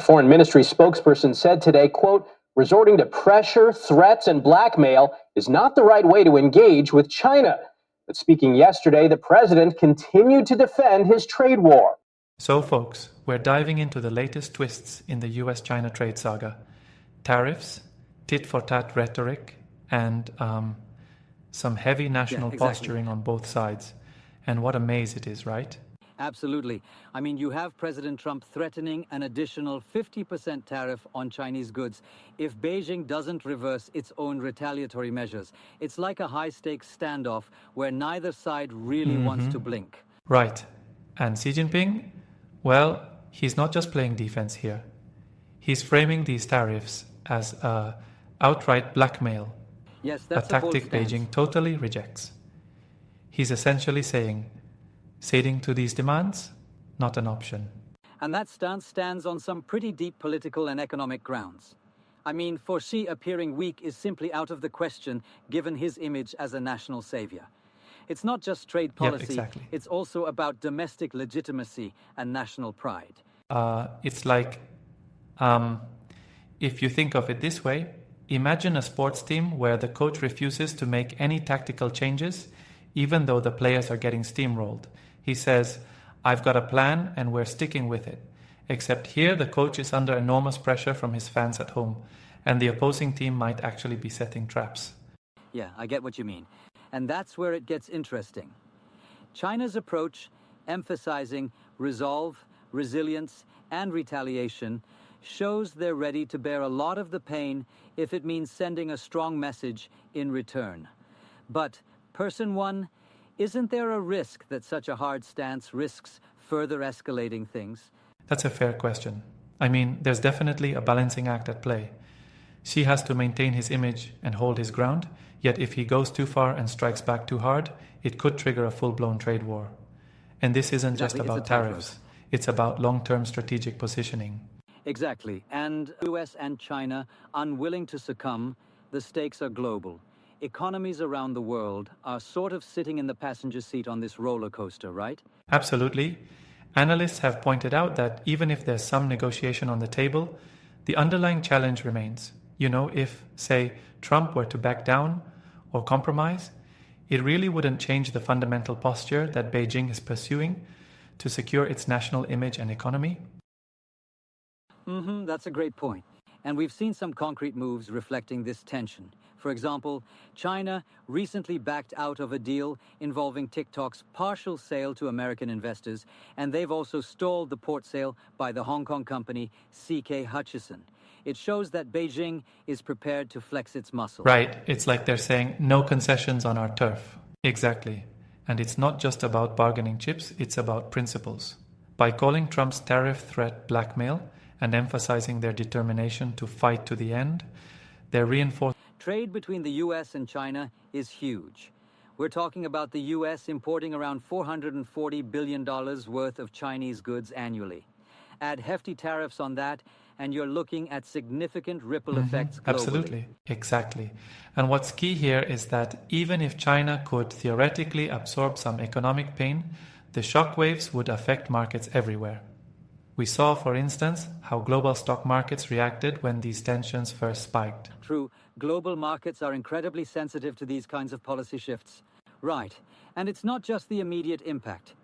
The foreign ministry spokesperson said today, quote, resorting to pressure, threats, and blackmail is not the right way to engage with China. But speaking yesterday, the president continued to defend his trade war. So, folks, we're diving into the latest twists in the US-China trade saga. Tariffs, tit-for-tat rhetoric, and some heavy national posturing on both sides. And what a maze it is, right? Absolutely. I mean, you have President Trump threatening an additional 50% tariff on Chinese goods if Beijing doesn't reverse its own retaliatory measures. It's like a high-stakes standoff where neither side really wants to blink. Right. And Xi Jinping? Well, he's not just playing defense here. He's framing these tariffs as outright blackmail, yes, a tactic Beijing totally rejects. He's essentially saying, ceding to these demands, not an option. And that stance stands on some pretty deep political and economic grounds. I mean, for Xi, appearing weak is simply out of the question given his image as a national savior. It's not just trade policy, it's also about domestic legitimacy and national pride. It's like, if you think of it this way, imagine a sports team where the coach refuses to make any tactical changes, even though the players are getting steamrolled. He says, I've got a plan and we're sticking with it. Except here, the coach is under enormous pressure from his fans at home, and the opposing team might actually be setting traps. Yeah, I get what you mean. And that's where it gets interesting. China's approach, emphasizing resolve, resilience, and retaliation, shows they're ready to bear a lot of the pain if it means sending a strong message in return. But, person one, isn't there a risk that such a hard stance risks further escalating things? That's a fair question. I mean, there's definitely a balancing act at play. Xi has to maintain his image and hold his ground, yet if he goes too far and strikes back too hard, it could trigger a full-blown trade war. And this isn't just about tariffs, it's about long-term strategic positioning. Exactly, and US and China unwilling to succumb, the stakes are global. Economies around the world are sort of sitting in the passenger seat on this roller coaster, right? Absolutely. Analysts have pointed out that even if there's some negotiation on the table, the underlying challenge remains. You know, if, say, Trump were to back down or compromise, it really wouldn't change the fundamental posture that Beijing is pursuing to secure its national image and economy. That's a great point. And we've seen some concrete moves reflecting this tension. For example, China recently backed out of a deal involving TikTok's partial sale to American investors, and they've also stalled the port sale by the Hong Kong company CK Hutchison. It shows that Beijing is prepared to flex its muscle. Right, it's like they're saying, no concessions on our turf. Exactly. And it's not just about bargaining chips, it's about principles. By calling Trump's tariff threat blackmail and emphasizing their determination to fight to the end, they're reinforcing. Trade between the US and China is huge. We're talking about the US importing around $440 billion worth of Chinese goods annually. Add hefty tariffs on that, and you're looking at significant ripple effects globally. Absolutely, exactly. And what's key here is that even if China could theoretically absorb some economic pain, the shockwaves would affect markets everywhere. We saw, for instance, how global stock markets reacted when these tensions first spiked. True, global markets are incredibly sensitive to these kinds of policy shifts. Right, and it's not just the immediate impact.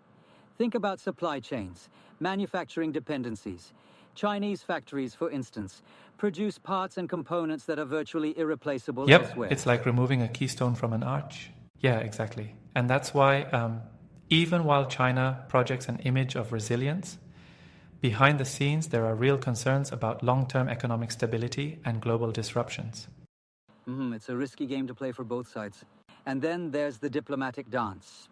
Think about supply chains, manufacturing dependencies. Chinese factories, for instance, produce parts and components that are virtually irreplaceable elsewhere. It's like removing a keystone from an arch. Yeah, exactly. And that's why, even while China projects an image of resilience, behind the scenes there are real concerns about long-term economic stability and global disruptions. It's a risky game to play for both sides. And then there's the diplomatic dance.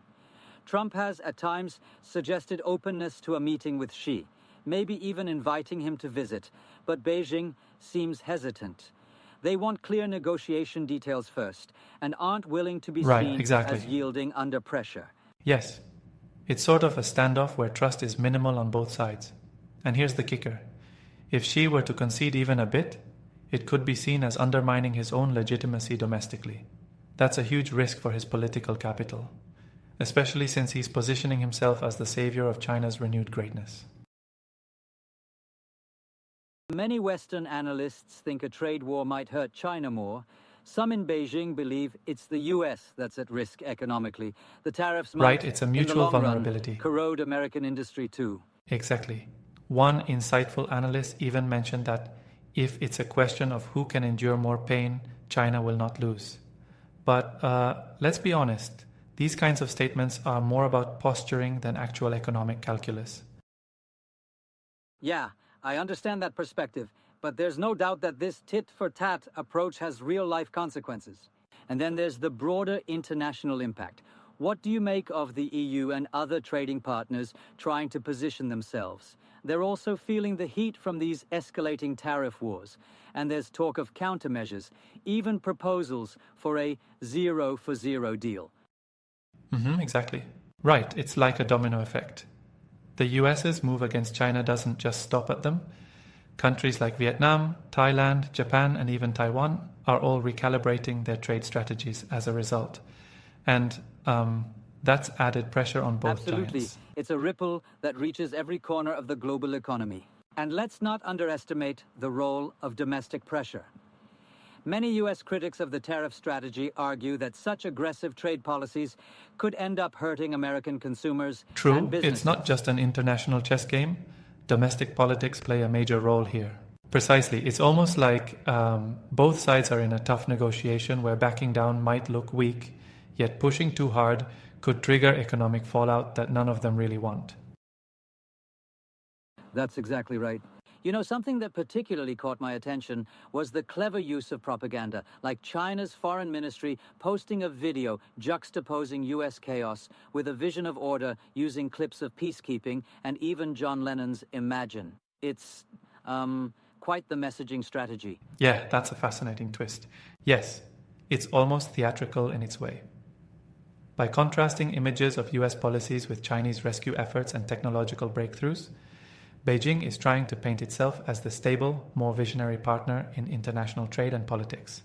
Trump has, at times, suggested openness to a meeting with Xi, maybe even inviting him to visit, but Beijing seems hesitant. They want clear negotiation details first, and aren't willing to be seen as yielding under pressure. Yes, it's sort of a standoff where trust is minimal on both sides. And here's the kicker. If Xi were to concede even a bit, it could be seen as undermining his own legitimacy domestically. That's a huge risk for his political capital, especially since he's positioning himself as the savior of China's renewed greatness. Many Western analysts think a trade war might hurt China more. Some in Beijing believe it's the US that's at risk economically. The tariffs might, Right, it's a mutual in the long vulnerability. run, corrode American industry too. Exactly. One insightful analyst even mentioned that if it's a question of who can endure more pain, China will not lose. But let's be honest, these kinds of statements are more about posturing than actual economic calculus. Yeah, I understand that perspective, but there's no doubt that this tit-for-tat approach has real-life consequences. And then there's the broader international impact. What do you make of the EU and other trading partners trying to position themselves? They're also feeling the heat from these escalating tariff wars. And there's talk of countermeasures, even proposals for a zero-for-zero deal. Exactly. Right, it's like a domino effect. The US's move against China doesn't just stop at them. Countries like Vietnam, Thailand, Japan, and even Taiwan are all recalibrating their trade strategies as a result. And that's added pressure on both Absolutely. giants. It's a ripple that reaches every corner of the global economy. And let's not underestimate the role of domestic pressure. Many U.S. critics of the tariff strategy argue that such aggressive trade policies could end up hurting American consumers and True, businesses. it's not just an international chess game. Domestic politics play a major role here. Precisely, it's almost like both sides are in a tough negotiation where backing down might look weak, yet pushing too hard could trigger economic fallout that none of them really want. That's exactly right. You know, something that particularly caught my attention was the clever use of propaganda, like China's foreign ministry posting a video juxtaposing U.S. chaos with a vision of order using clips of peacekeeping and even John Lennon's Imagine. It's quite the messaging strategy. Yeah, that's a fascinating twist. Yes, it's almost theatrical in its way. By contrasting images of US policies with Chinese rescue efforts and technological breakthroughs, Beijing is trying to paint itself as the stable, more visionary partner in international trade and politics.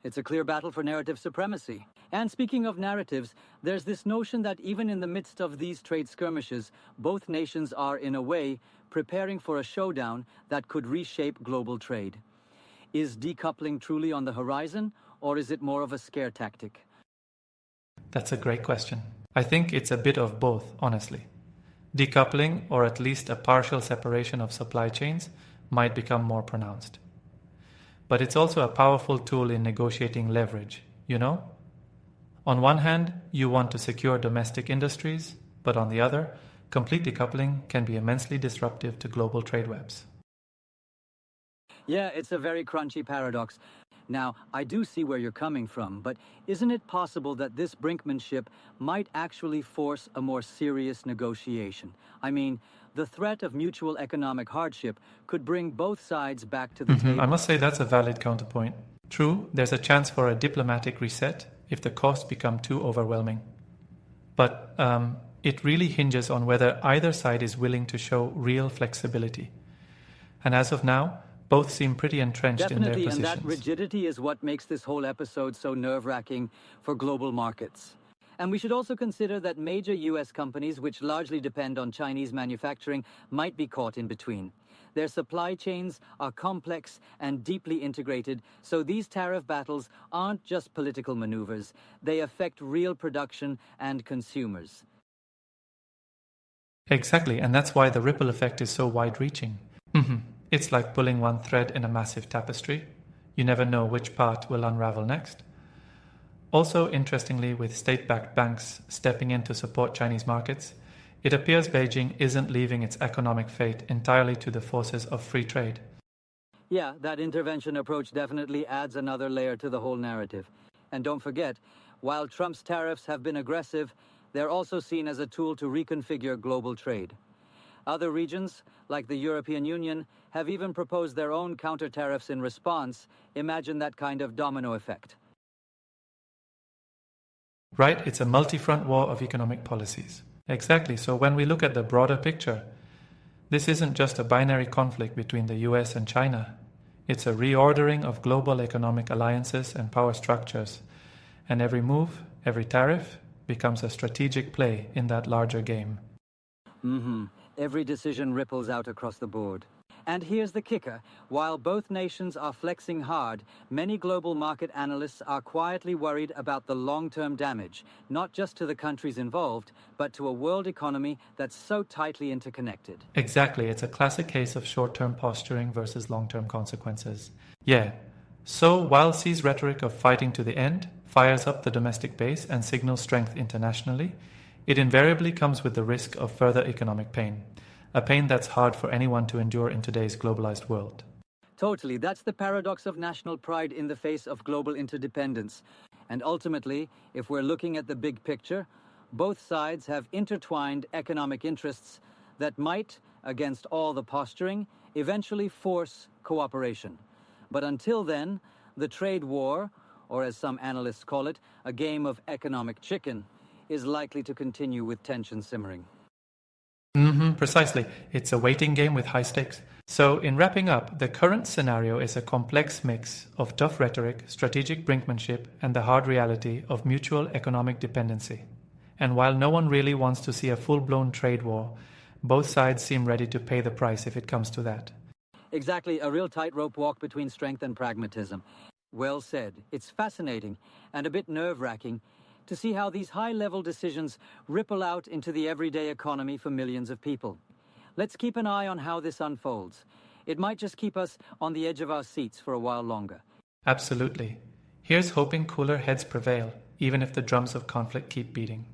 It's a clear battle for narrative supremacy. And speaking of narratives, there's this notion that even in the midst of these trade skirmishes, both nations are, in a way, preparing for a showdown that could reshape global trade. Is decoupling truly on the horizon, or is it more of a scare tactic? That's a great question. I think it's a bit of both, honestly. Decoupling, or at least a partial separation of supply chains, might become more pronounced. But it's also a powerful tool in negotiating leverage, you know? On one hand, you want to secure domestic industries, but on the other, complete decoupling can be immensely disruptive to global trade webs. Yeah, it's a very crunchy paradox. Now, I do see where you're coming from, but isn't it possible that this brinkmanship might actually force a more serious negotiation? I mean, the threat of mutual economic hardship could bring both sides back to the table. I must say that's a valid counterpoint. True, there's a chance for a diplomatic reset if the costs become too overwhelming. But it really hinges on whether either side is willing to show real flexibility. And as of now, both seem pretty entrenched in their positions. Definitely, and that rigidity is what makes this whole episode so nerve-wracking for global markets. And we should also consider that major U.S. companies, which largely depend on Chinese manufacturing, might be caught in between. Their supply chains are complex and deeply integrated, so these tariff battles aren't just political maneuvers. They affect real production and consumers. Exactly, and that's why the ripple effect is so wide-reaching. It's like pulling one thread in a massive tapestry. You never know which part will unravel next. Also, interestingly, with state-backed banks stepping in to support Chinese markets, it appears Beijing isn't leaving its economic fate entirely to the forces of free trade. Yeah, that intervention approach definitely adds another layer to the whole narrative. And don't forget, while Trump's tariffs have been aggressive, they're also seen as a tool to reconfigure global trade. Other regions, like the European Union, have even proposed their own counter-tariffs in response. Imagine that kind of domino effect. Right, it's a multi-front war of economic policies. Exactly, so when we look at the broader picture, this isn't just a binary conflict between the US and China. It's a reordering of global economic alliances and power structures. And every move, every tariff, becomes a strategic play in that larger game. Every decision ripples out across the board. And here's the kicker. While both nations are flexing hard, many global market analysts are quietly worried about the long-term damage, not just to the countries involved, but to a world economy that's so tightly interconnected. Exactly, it's a classic case of short-term posturing versus long-term consequences. Yeah. So while Xi's rhetoric of fighting to the end fires up the domestic base and signals strength internationally, it invariably comes with the risk of further economic pain, a pain that's hard for anyone to endure in today's globalized world. Totally, that's the paradox of national pride in the face of global interdependence. And ultimately, if we're looking at the big picture, both sides have intertwined economic interests that might, against all the posturing, eventually force cooperation. But until then, the trade war, or as some analysts call it, a game of economic chicken, is likely to continue with tension simmering. Precisely. It's a waiting game with high stakes. So, in wrapping up, the current scenario is a complex mix of tough rhetoric, strategic brinkmanship, and the hard reality of mutual economic dependency. And while no one really wants to see a full-blown trade war, both sides seem ready to pay the price if it comes to that. Exactly, a real tightrope walk between strength and pragmatism. Well said. It's fascinating and a bit nerve-wracking to see how these high-level decisions ripple out into the everyday economy for millions of people. Let's keep an eye on how this unfolds. It might just keep us on the edge of our seats for a while longer. Absolutely. Here's hoping cooler heads prevail, even if the drums of conflict keep beating.